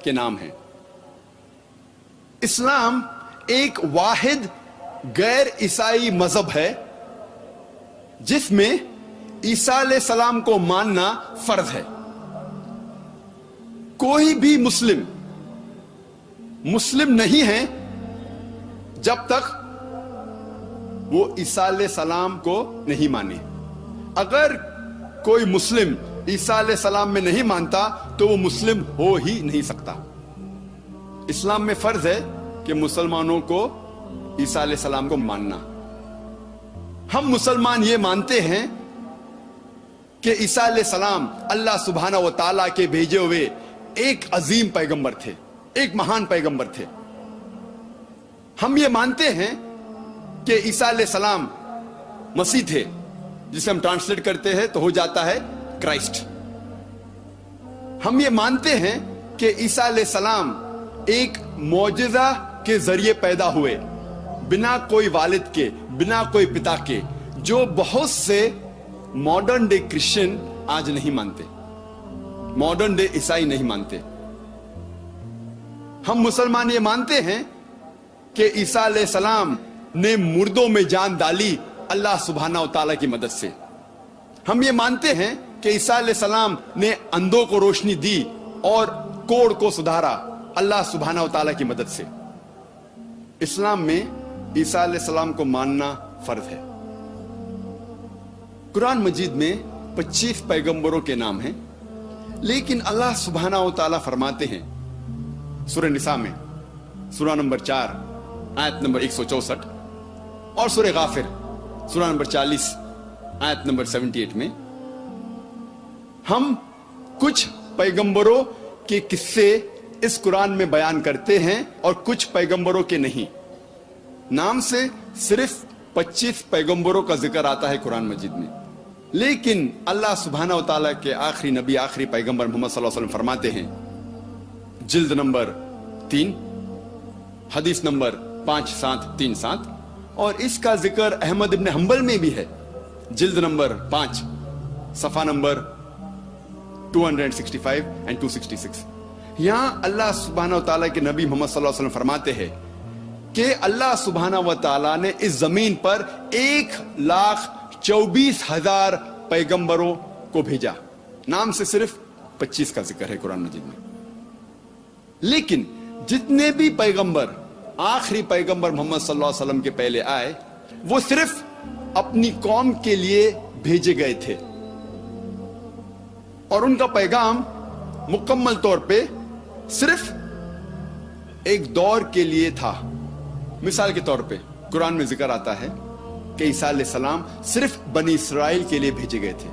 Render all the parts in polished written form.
کے نام ہیں۔ اسلام ایک واحد غیر عیسائی مذہب ہے جس میں عیسیٰ علیہ السلام کو ماننا فرض ہے۔ کوئی بھی مسلم نہیں ہے جب تک وہ عیسیٰ علیہ السلام کو نہیں مانے۔ اگر کوئی مسلم عیسیٰ علیہ السلام میں نہیں مانتا تو وہ مسلم ہو ہی نہیں سکتا۔ اسلام میں فرض ہے کہ مسلمانوں کو عیسیٰ علیہ السلام کو ماننا۔ ہم مسلمان یہ مانتے ہیں کہ عیسیٰ علیہ السلام اللہ سبحانہ و تعالیٰ کے بھیجے ہوئے ایک عظیم پیغمبر تھے، ایک مہان پیغمبر تھے۔ ہم یہ مانتے ہیں کہ عیسیٰ علیہ السلام مسیح تھے، جسے ہم ٹرانسلیٹ کرتے ہیں تو ہو جاتا ہے کرائسٹ۔ ہم یہ مانتے ہیں کہ عیسیٰ علیہ السلام ایک معجزہ کے ذریعے پیدا ہوئے، بنا کوئی والد کے، بنا کوئی پتا کے، جو بہت سے ماڈرن ڈے کرسچن آج نہیں مانتے، ماڈرن ڈے عیسائی نہیں مانتے۔ ہم مسلمان یہ مانتے ہیں کہ عیسیٰ علیہ السلام نے مردوں میں جان ڈالی اللہ سبحانہ و تعالیٰ کی مدد سے۔ ہم یہ مانتے ہیں کہ عیسیٰ علیہ السلام نے اندھوں کو روشنی دی اور کوڑ کو سدھارا اللہ سبحانہ و تعالیٰ کی مدد سے۔ اسلام میں عیسیٰ علیہ السلام کو ماننا فرض ہے۔ قرآن مجید میں 25 پیغمبروں کے نام ہیں، لیکن اللہ سبحانہ و تعالیٰ فرماتے ہیں سورہ نساء میں، سورہ نمبر 4 آیت نمبر 164، اور سورہ غافر سورہ نمبر 40 آیت نمبر 78 میں، ہم کچھ پیغمبروں کے قصے اس قرآن میں بیان کرتے ہیں اور کچھ پیغمبروں کے نہیں۔ نام سے صرف 25 پیغمبروں کا ذکر آتا ہے قرآن مجید میں، لیکن اللہ سبحانہ و تعالیٰ کے آخری نبی، آخری پیغمبر محمد صلی اللہ علیہ وسلم فرماتے ہیں، جلد نمبر 3 حدیث نمبر 5737، اور اس کا ذکر احمد ابن حنبل میں بھی ہے، جلد نمبر 5 صفحہ نمبر 265 and 266۔ یہاں اللہ سبحانہ و تعالیٰ کے نبی محمد صلی اللہ علیہ وسلم فرماتے ہیں کہ اللہ سبحانہ و تعالیٰ نے اس زمین پر 1,24,000 پیغمبروں کو بھیجا۔ نام سے صرف 25 کا ذکر ہے قرآن مجید میں، لیکن جتنے بھی پیغمبر آخری پیغمبر محمد صلی اللہ علیہ وسلم کے پہلے آئے، وہ صرف اپنی قوم کے لیے بھیجے گئے تھے، اور ان کا پیغام مکمل طور پہ صرف ایک دور کے لیے تھا۔ مثال کے طور پہ قرآن میں ذکر آتا ہے کہ عیسیٰ علیہ السلام صرف بنی اسرائیل کے لیے بھیجے گئے تھے۔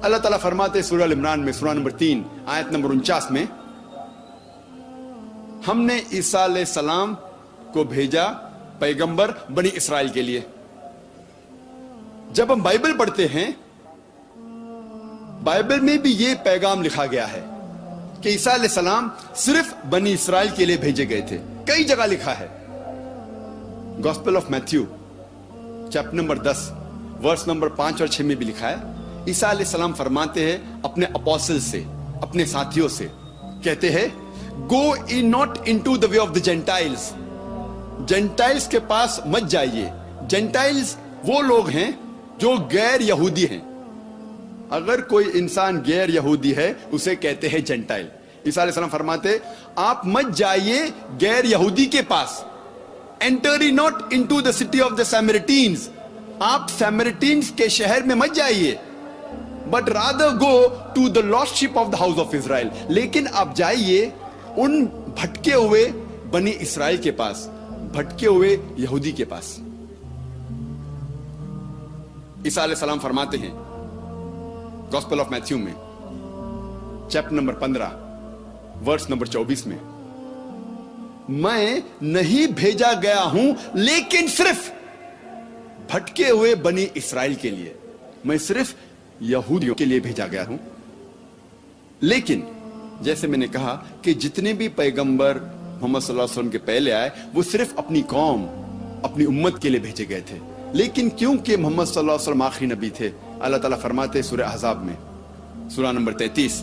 اللہ تعالیٰ فرماتے سورہ عمران میں، سورہ نمبر 3 آیت نمبر 49 میں، ہم نے عیسیٰ علیہ السلام کو بھیجا پیغمبر بنی اسرائیل کے لیے۔ جب ہم بائبل پڑھتے ہیں، بائبل میں بھی یہ پیغام لکھا گیا ہے کہ عیسیٰ علیہ السلام صرف بنی اسرائیل کے لیے بھیجے گئے تھے۔ کئی جگہ لکھا ہے، gospel of Matthew chapter number 10 verse number 5 اور 6 میں بھی لکھا ہے، عیسیٰ علیہ السلام فرماتے ہیں اپنے اپوسل سے، اپنے ساتھیوں سے، کہتے ہیں go not into the way of the gentiles, gentiles کے پاس مت جائیے۔ جینٹائلز وہ لوگ ہیں جو غیر یہودی ہیں۔ اگر کوئی انسان غیر یہودی ہے اسے کہتے ہیں جینٹائل۔ عیسیٰ علیہ السلام فرماتے آپ مت جائیے غیر یہودی کے پاس، enter ye not into the city of the Samaritans، آپ سیمرٹینز کے شہر میں مت جائیے، but rather go to the lost sheep of the house of Israel، لیکن آپ جائیے ان بھٹکے ہوئے بنی اسرائیل کے پاس، بھٹکے ہوئے یہودی کے پاس۔ عیسیٰ علیہ السلام فرماتے ہیں گاسپل آف میتھیو میں چیپٹر نمبر 15 ورس نمبر 24 میں، میں نہیں بھیجا گیا ہوں لیکن صرف بھٹکے ہوئے بنی اسرائیل کے لیے، میں صرف یہودیوں کے لیے بھیجا گیا ہوں۔ لیکن جیسے میں نے کہا کہ جتنے بھی پیغمبر محمد صلی اللہ علیہ وسلم کے پہلے آئے وہ صرف اپنی قوم، اپنی امت کے لیے بھیجے گئے تھے، لیکن کیونکہ محمد صلی اللہ علیہ وسلم آخری نبی تھے، اللہ تعالیٰ فرماتے سورہ احزاب میں سورہ number 33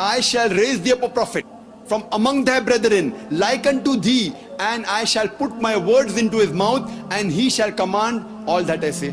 I shall raise thee up a prophet from among thy brethren like unto thee, and I shall put my words into his mouth, and he shall command all that I say.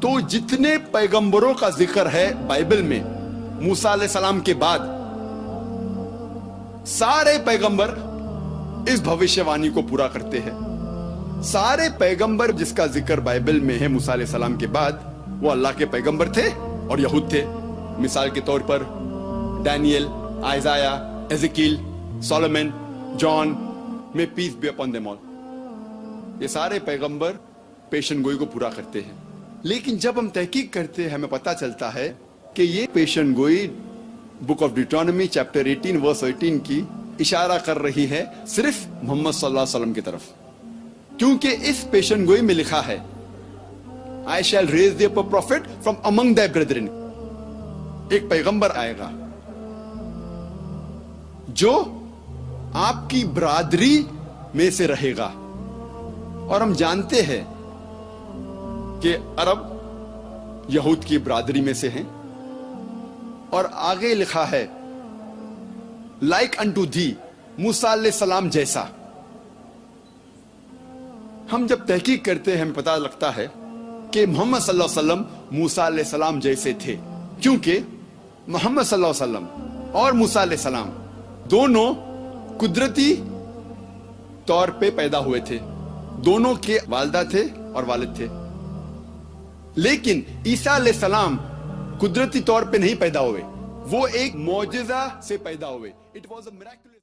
تو جتنے پیغمبروں کا ذکر ہے Bible میں موسیٰ علیہ السلام کے بعد، سارے پیغمبر اس بھوشیوانی کو پورا کرتے ہیں. سارے پیغمبر جس کا ذکر بائبل میں ہے موسیٰ علیہ السلام کے بعد، وہ اللہ کے پیغمبر تھے اور یہود تھے. مثال کے طور پر ڈینیل، آئزایا، ایزیکیل، سولومن، جان، میں peace be upon them all. یہ سارے پیغمبر پیشن گوئی کو پورا کرتے ہیں. لیکن جب ہم تحقیق کرتے ہیں ہمیں پتہ چلتا ہے کہ یہ پیشن گوئی بک آف ڈیوٹرانومی چیپٹر 18 ورس 18 کی اشارہ کر رہی ہے صرف محمد صلی اللہ علیہ وسلم کی طرف. کیونکہ اس پیشن گوئی میں لکھا ہے I shall raise thee up a prophet from among thy brethren. ایک پیغمبر آئے گا جو آپ کی برادری میں سے رہے گا. اور ہم جانتے ہیں کہ عرب یہود کی برادری میں سے ہیں. اور آگے لکھا ہے لائک انٹو دی، موسیٰ علیہ السلام جیسا. ہم جب تحقیق کرتے ہیں ہمیں پتہ لگتا ہے کہ محمد صلی اللہ علیہ وسلم موسیٰ علیہ السلام جیسے تھے. کیونکہ محمد صلی اللہ علیہ وسلم اور موسیٰ علیہ السلام دونوں قدرتی طور پہ پیدا ہوئے تھے. دونوں کے والدہ تھے اور والد تھے. لیکن عیسیٰ علیہ السلام قدرتی طور پہ نہیں پیدا ہوئے، وہ ایک معجزہ سے پیدا ہوئے. It was a miraculous